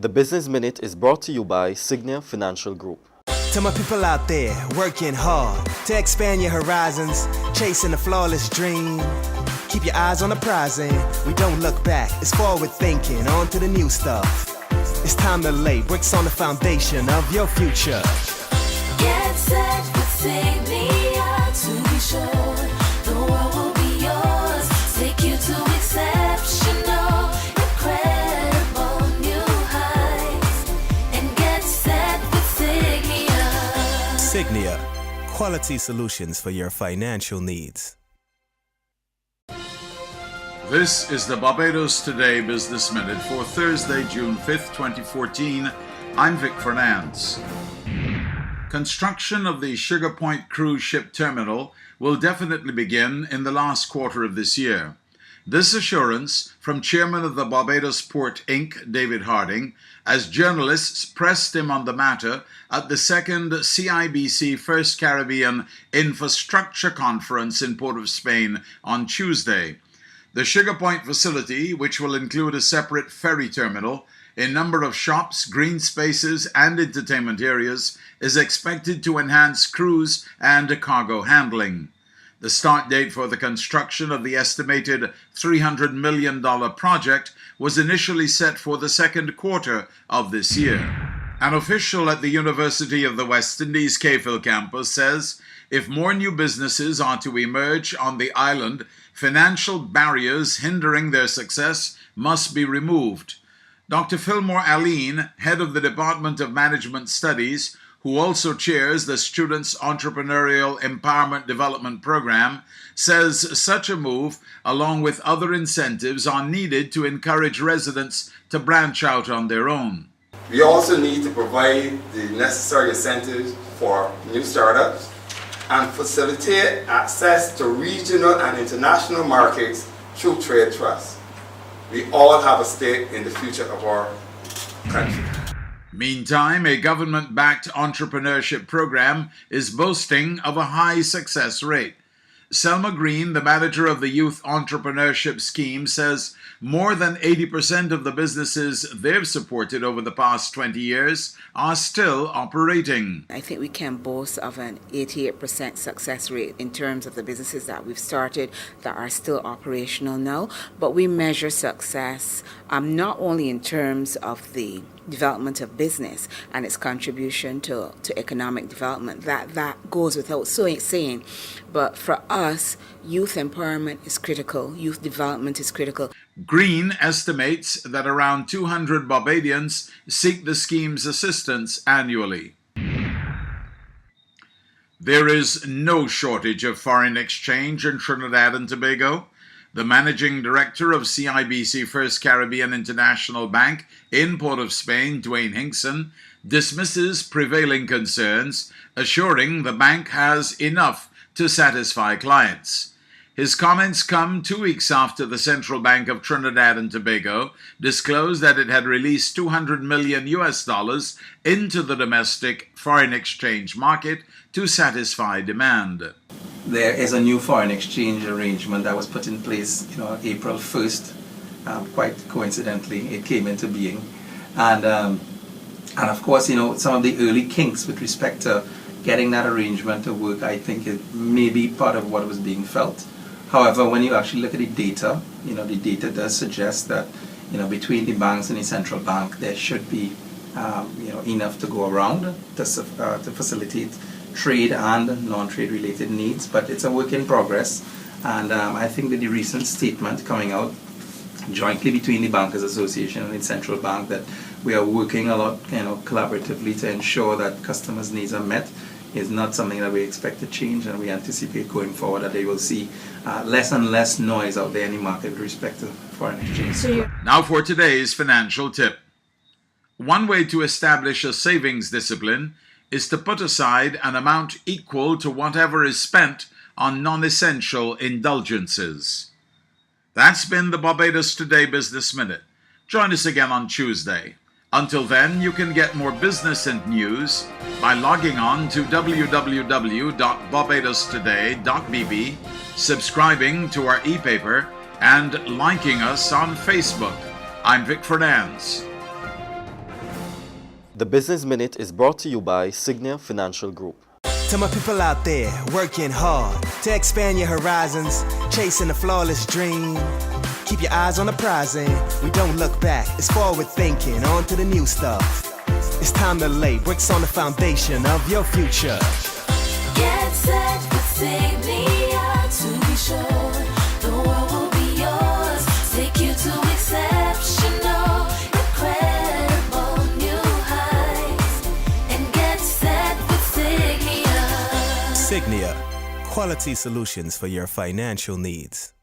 The Business Minute is brought to you by Singia Financial Group. To my people out there working hard to expand your horizons, chasing a flawless dream. Keep your eyes on the prize and we don't look back. It's forward thinking, on to the new stuff. It's time to lay bricks on the foundation of your future. Get set with Singia to be sure the world will be yours. Take you to exceptional, incredible new heights. And get set with Singia. Singia, quality solutions for your financial needs. This is the Barbados Today Business Minute for Thursday, June 5th, 2014. I'm Vic Fernandes. Construction of the Sugar Point cruise ship terminal will definitely begin in the last quarter of this year. This assurance from Chairman of the Barbados Port Inc., David Harding, as journalists pressed him on the matter at the second CIBC First Caribbean Infrastructure Conference in Port of Spain on Tuesday. The Sugar Point facility, which will include a separate ferry terminal, a number of shops, green spaces, and entertainment areas, is expected to enhance cruise and cargo handling. The start date for the construction of the estimated $300 million project was initially set for the second quarter of this year. An official at the University of the West Indies Cayfield campus says if more new businesses are to emerge on the island, financial barriers hindering their success must be removed. Dr. Fillmore Aline, head of the Department of Management Studies, who also chairs the Students' Entrepreneurial Empowerment Development Program, says such a move, along with other incentives, are needed to encourage residents to branch out on their own. We also need to provide the necessary incentives for new startups and facilitate access to regional and international markets through trade trusts. We all have a stake in the future of our country. Meantime, a government-backed entrepreneurship program is boasting of a high success rate. Selma Green, the manager of the Youth Entrepreneurship Scheme, says more than 80% of the businesses they've supported over the past 20 years are still operating. I think we can boast of an 88% success rate in terms of the businesses that we've started that are still operational now. But we measure success not only in terms of the development of business and its contribution to economic development. That goes without saying. But for us, youth empowerment is critical. Youth development is critical. Green estimates that around 200 Barbadians seek the scheme's assistance annually. There is no shortage of foreign exchange in Trinidad and Tobago. The managing director of CIBC First Caribbean International Bank in Port of Spain, Dwayne Hinkson, dismisses prevailing concerns, assuring the bank has enough to satisfy clients. His comments come 2 weeks after the Central Bank of Trinidad and Tobago disclosed that it had released $200 million into the domestic foreign exchange market to satisfy demand. There is a new foreign exchange arrangement that was put in place, April 1st. Quite coincidentally, it came into being, and of course, some of the early kinks with respect to getting that arrangement to work, I think it may be part of what was being felt. However, when you actually look at the data, the data does suggest that, between the banks and the central bank, there should be, enough to go around to facilitate trade and non-trade related needs. But it's a work in progress, and I think that the recent statement coming out jointly between the Bankers Association and the Central Bank that we are working a lot, collaboratively to ensure that customers' needs are met is not something that we expect to change, and we anticipate going forward that they will see less and less noise out there in the market with respect to foreign exchange. Now for today's financial tip. One way to establish a savings discipline is to put aside an amount equal to whatever is spent on non-essential indulgences. That's been the Barbados Today Business Minute. Join us again on Tuesday. Until then, you can get more business and news by logging on to www.barbadostoday.bb, subscribing to our e-paper, and liking us on Facebook. I'm Vic Fernandes. The Business Minute is brought to you by Singia Financial Group. To my people out there working hard to expand your horizons, chasing a flawless dream. Keep your eyes on the prize and we don't look back. It's forward thinking, on to the new stuff. It's time to lay bricks on the foundation of your future. Get set with Singia to be sure the world will be yours. Take you to exceptional, incredible new heights. And get set with Singia. Signia, quality solutions for your financial needs.